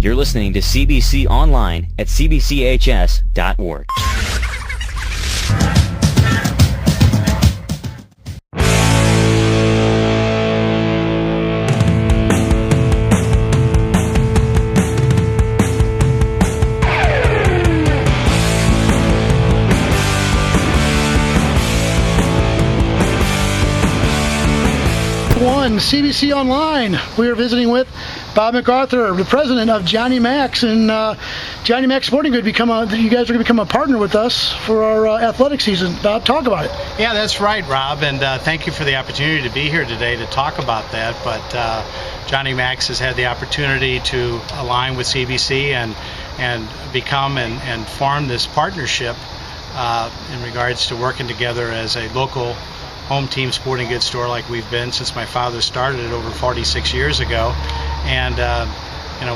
You're listening to CBC Online at cbchs.org. CBC Online. We are visiting with Bob McArthur, the president of Johnny Macs, and Johnny Macs Sporting Goods. You guys are going to become a partner with us for our athletic season. Bob, talk about it. Yeah, that's right, Rob, and thank you for the opportunity to be here today to talk about that. But Johnny Macs has had the opportunity to align with CBC and become and form this partnership in regards to working together as a local home team sporting goods store, like we've been since my father started it over 46 years ago. And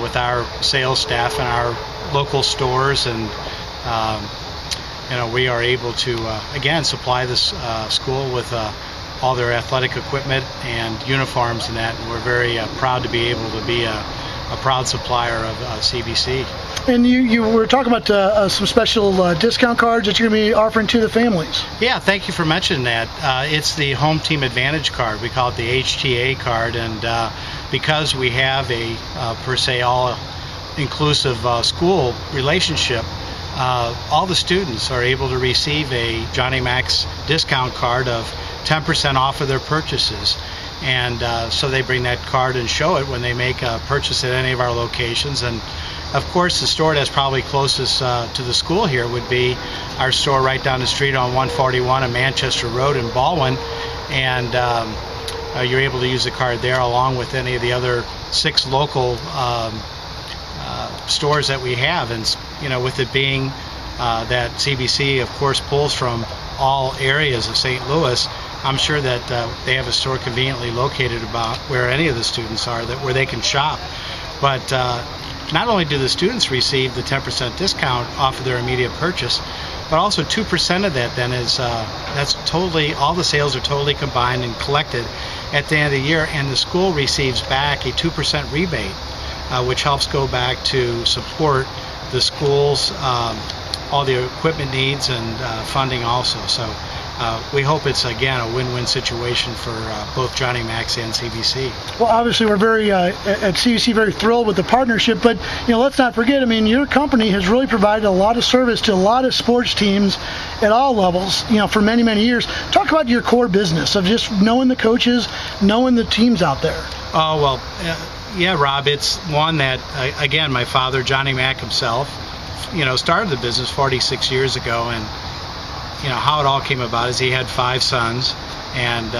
with our sales staff and our local stores, and we are able to again supply this school with all their athletic equipment and uniforms and that. And we're very proud to be able to be a proud supplier of CBC. And you were talking about some special discount cards that you're going to be offering to the families. Yeah, thank you for mentioning that. It's the Home Team Advantage card. We call it the HTA card, and because we have a per se all-inclusive school relationship, all the students are able to receive a Johnny Macs discount card of 10% off of their purchases. And so they bring that card and show it when they make a purchase at any of our locations. And of course, the store that's probably closest to the school here would be our store right down the street on 141 on Manchester Road in Baldwin. And you're able to use the card there along with any of the other 6 local stores that we have. And with it being that CBC, of course, pulls from all areas of St. Louis, I'm sure that they have a store conveniently located about where any of the students are, where they can shop. But not only do the students receive the 10% discount off of their immediate purchase, but also 2% of that then is that's totally, all the sales are totally combined and collected at the end of the year, and the school receives back a 2% rebate, which helps go back to support the school's all the equipment needs and funding also. So we hope it's, again, a win-win situation for both Johnny Macs and CBC. Well, obviously, we're very, at CBC, very thrilled with the partnership, but, let's not forget, your company has really provided a lot of service to a lot of sports teams at all levels, for many, many years. Talk about your core business of just knowing the coaches, knowing the teams out there. Oh, well, yeah, Rob, it's one that, again, my father, Johnny Mac himself, started the business 46 years ago, and how it all came about is he had 5 sons, and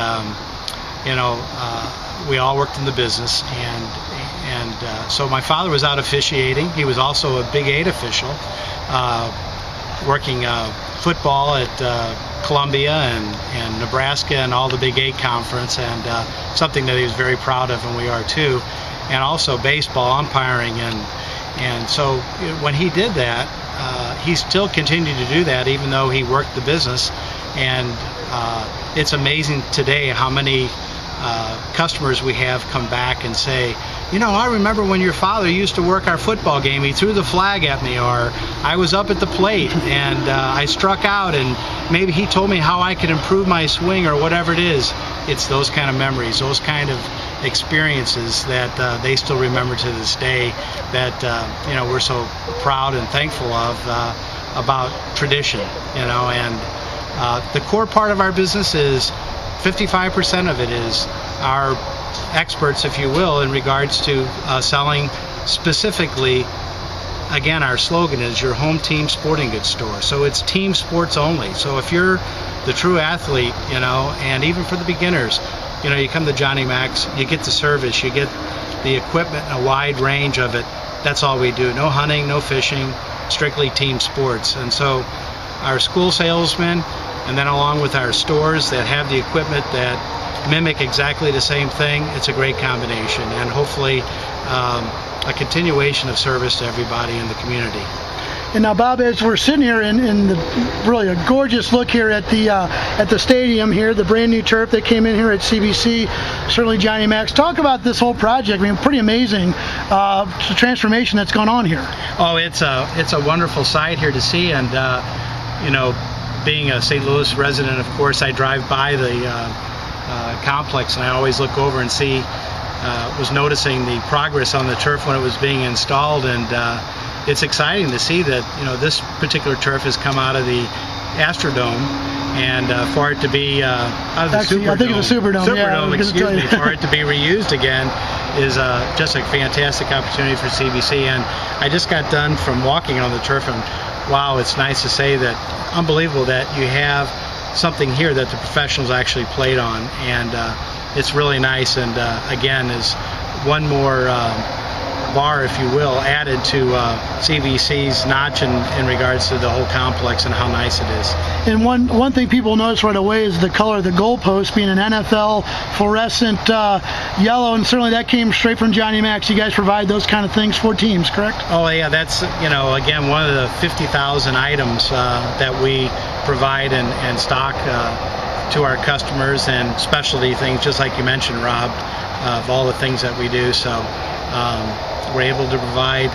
we all worked in the business, and so my father was out officiating. He was also a Big 8 official, working football at Columbia and Nebraska and all the Big 8 conference, and something that he was very proud of, and we are too, and also baseball umpiring, and so when he did that, he still continued to do that even though he worked the business. And it's amazing today how many customers we have come back and say, I remember when your father used to work our football game, he threw the flag at me, or I was up at the plate and I struck out, and maybe he told me how I could improve my swing or whatever it is. It's those kind of memories, those kind of experiences that they still remember to this day, that we're so proud and thankful of about tradition, and the core part of our business is 55% of it is our experts, if you will, in regards to selling specifically. Again, our slogan is your home team sporting goods store, so it's team sports only. So if you're the true athlete, and even for the beginners, you come to Johnny Macs, you get the service, you get the equipment, a wide range of it. That's all we do. No hunting, no fishing, strictly team sports. And so our school salesmen, and then along with our stores that have the equipment that mimic exactly the same thing, it's a great combination, and hopefully a continuation of service to everybody in the community. And now, Bob, as we're sitting here in the really a gorgeous look here at the stadium here, the brand new turf that came in here at CBC, certainly Johnny Macs. Talk about this whole project. I mean, pretty amazing the transformation that's gone on here. Oh, it's a wonderful sight here to see, and you know, being a St. Louis resident, of course, I drive by the complex, and I always look over and see. Was noticing the progress on the turf when it was being installed, and it's exciting to see that, you know, this particular turf has come out of the Astrodome, and for it to be out of the Superdome. I think it's the Superdome. Excuse me. For it to be reused again is just a fantastic opportunity for CBC. And I just got done from walking on the turf, and wow, it's nice to say that, unbelievable that you have something here that the professionals actually played on, and it's really nice, and again is one more bar, if you will, added to CBC's notch in regards to the whole complex and how nice it is. And one thing people notice right away is the color of the goalpost being an NFL fluorescent yellow, and certainly that came straight from Johnny Macs. You guys provide those kind of things for teams, correct? Oh yeah, that's, you know, again, one of the 50,000 items that we provide and stock to our customers, and specialty things, just like you mentioned, Rob, of all the things that we do. So we're able to provide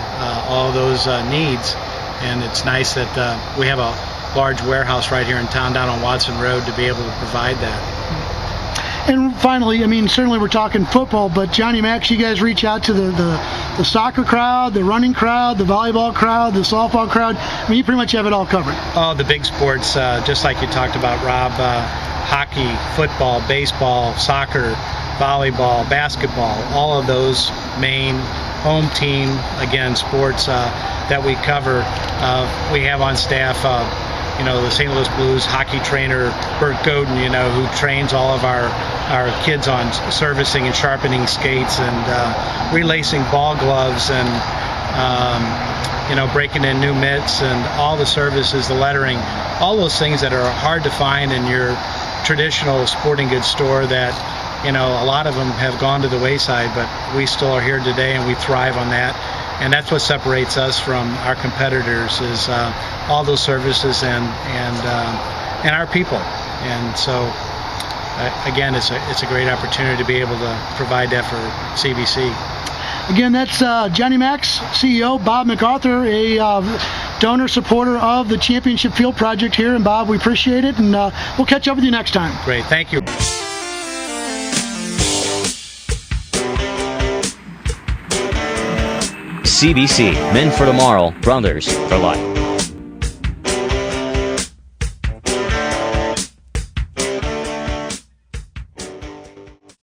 all of those needs, and it's nice that we have a large warehouse right here in town down on Watson Road to be able to provide that. And finally, I mean, certainly we're talking football, but Johnny Macs, you guys reach out to the soccer crowd, the running crowd, the volleyball crowd, the softball crowd. I mean, you pretty much have it all covered. Oh, the big sports, just like you talked about, Rob, hockey, football, baseball, soccer, volleyball, basketball, all of those main home team, again, sports that we cover. We have on staff, you know, the St. Louis Blues hockey trainer, Bert Godin, you know, who trains all of our kids on servicing and sharpening skates, and relacing ball gloves, and you know, breaking in new mitts, and all the services, the lettering, all those things that are hard to find in your traditional sporting goods store, that, you know, a lot of them have gone to the wayside, but we still are here today, and we thrive on that. And that's what separates us from our competitors, is all those services and our people. And so again, it's a great opportunity to be able to provide that for CBC. Again, that's Johnny Macs, CEO, Bob McArthur, a donor supporter of the Championship Field Project here. And Bob, we appreciate it, and we'll catch up with you next time. Great, thank you. CBC, Men for Tomorrow, Brothers for Life.